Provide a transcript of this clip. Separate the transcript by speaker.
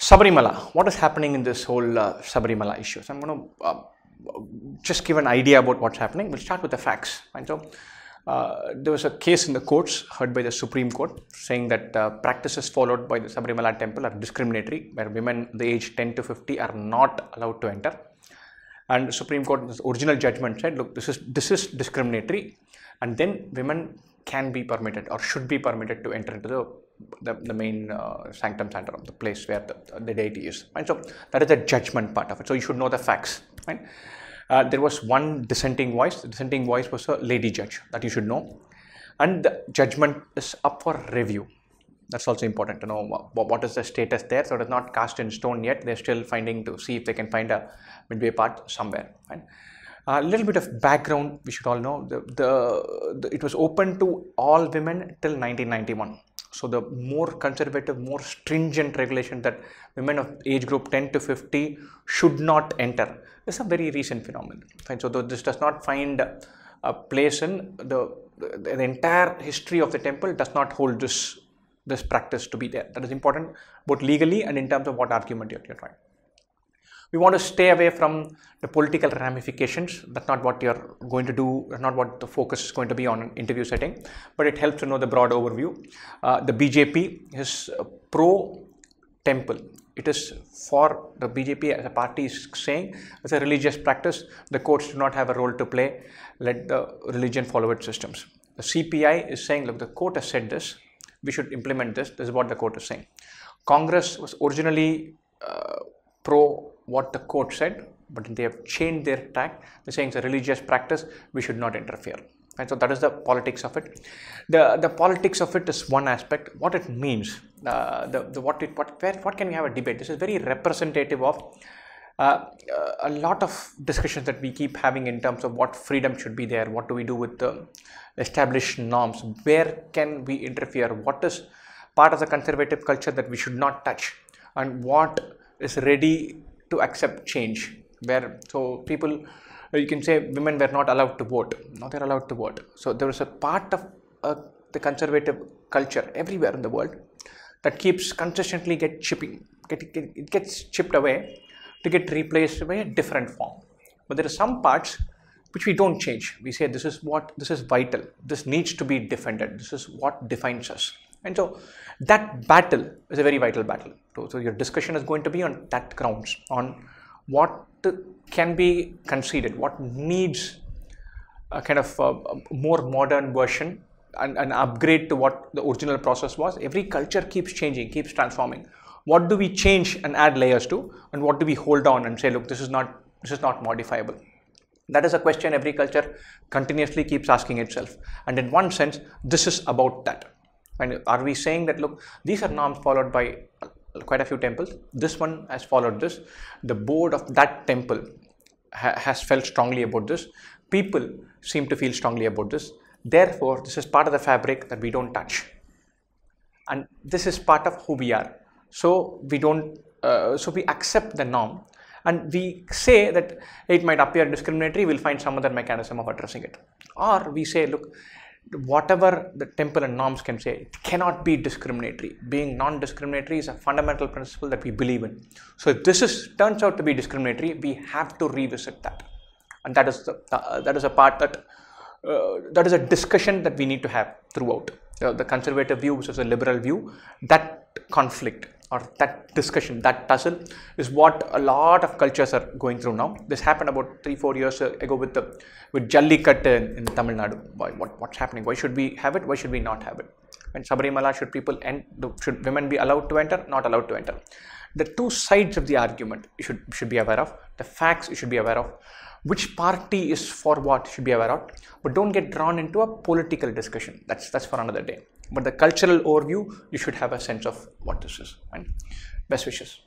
Speaker 1: Sabarimala, what is happening in this whole Sabarimala issue? So I'm going to just give an idea about what's happening. We'll start with the facts. Right? So there was a case in the courts heard by the Supreme Court saying that practices followed by the Sabarimala temple are discriminatory, where women the age 10 to 50 are not allowed to enter. And the Supreme Court's original judgment said, look, this is discriminatory, and then women can be permitted or should be permitted to enter into the main sanctum sanctorum, the place where the deity is. Right? So that is the judgment part of it. So you should know the facts. Right? There was one dissenting voice. The dissenting voice was a lady judge, that you should know. And the judgment is up for review. That's also important to know what is the status there. So it is not cast in stone yet. They're still finding to see if they can find a midway part somewhere. Right? A little bit of background we should all know. It was open to all women till 1991. So the more conservative, more stringent regulation that women of age group 10 to 50 should not enter is a very recent phenomenon. Right? So this does not find a place in the entire history of the temple. Does not hold this practice to be there. That is important both legally and in terms of what argument you're trying. We want to stay away from the political ramifications. That's not what you're going to do, not what the focus is going to be on an interview setting, but it helps to know the broad overview. The BJP is pro-temple. It is for the BJP as a party is saying it's a religious practice. The courts do not have a role to play. Let the religion follow its systems. The CPI is saying, look, the court has said this. We should implement this. This is what the court is saying. Congress was originally pro what the court said, but they have changed their tack. They're saying it's a religious practice, we should not interfere. Right? So that is the politics of it. The politics of it is one aspect. What it means, what can we have a debate? This is very representative of a lot of discussions that we keep having in terms of what freedom should be there, what do we do with the established norms, where can we interfere, what is part of the conservative culture that we should not touch, and what is ready to accept change. So people, you can say women were not allowed to vote. Now they're allowed to vote. So there is a part of the conservative culture everywhere in the world that keeps consistently it gets chipped away to get replaced by a different form. But there are some parts which we don't change. We say this is vital. This needs to be defended. This is what defines us. And so that battle is a very vital battle. So your discussion is going to be on that grounds, on what can be conceded, what needs a kind of a more modern version, and an upgrade to what the original process was. Every culture keeps changing, keeps transforming. What do we change and add layers to, and what do we hold on and say, look, this is not modifiable? That is a question every culture continuously keeps asking itself. And in one sense, this is about that. And are we saying that, look, these are norms followed by quite a few temples. This one has followed this. The board of that temple has felt strongly about this. People seem to feel strongly about this. Therefore, this is part of the fabric that we don't touch. And this is part of who we are. So we don't. So we accept the norm, and we say that it might appear discriminatory. We'll find some other mechanism of addressing it. Or we say, look, whatever the temple and norms can say, it cannot be discriminatory. Being non-discriminatory is a fundamental principle that we believe in. So if this turns out to be discriminatory, we have to revisit that. And that is a part that is a discussion that we need to have throughout. The conservative view versus the liberal view, that conflict or that discussion, that tussle is what a lot of cultures are going through now. This happened about 3-4 years ago with jallikattu in Tamil Nadu. What's happening? Why should we have it? Why should we not have it? And Sabarimala, should women be allowed to enter? Not allowed to enter. The two sides of the argument you should be aware of. The facts you should be aware of. Which party is for what should be aware of. But don't get drawn into a political discussion. That's for another day. But the cultural overview, you should have a sense of what this is. Right? Best wishes.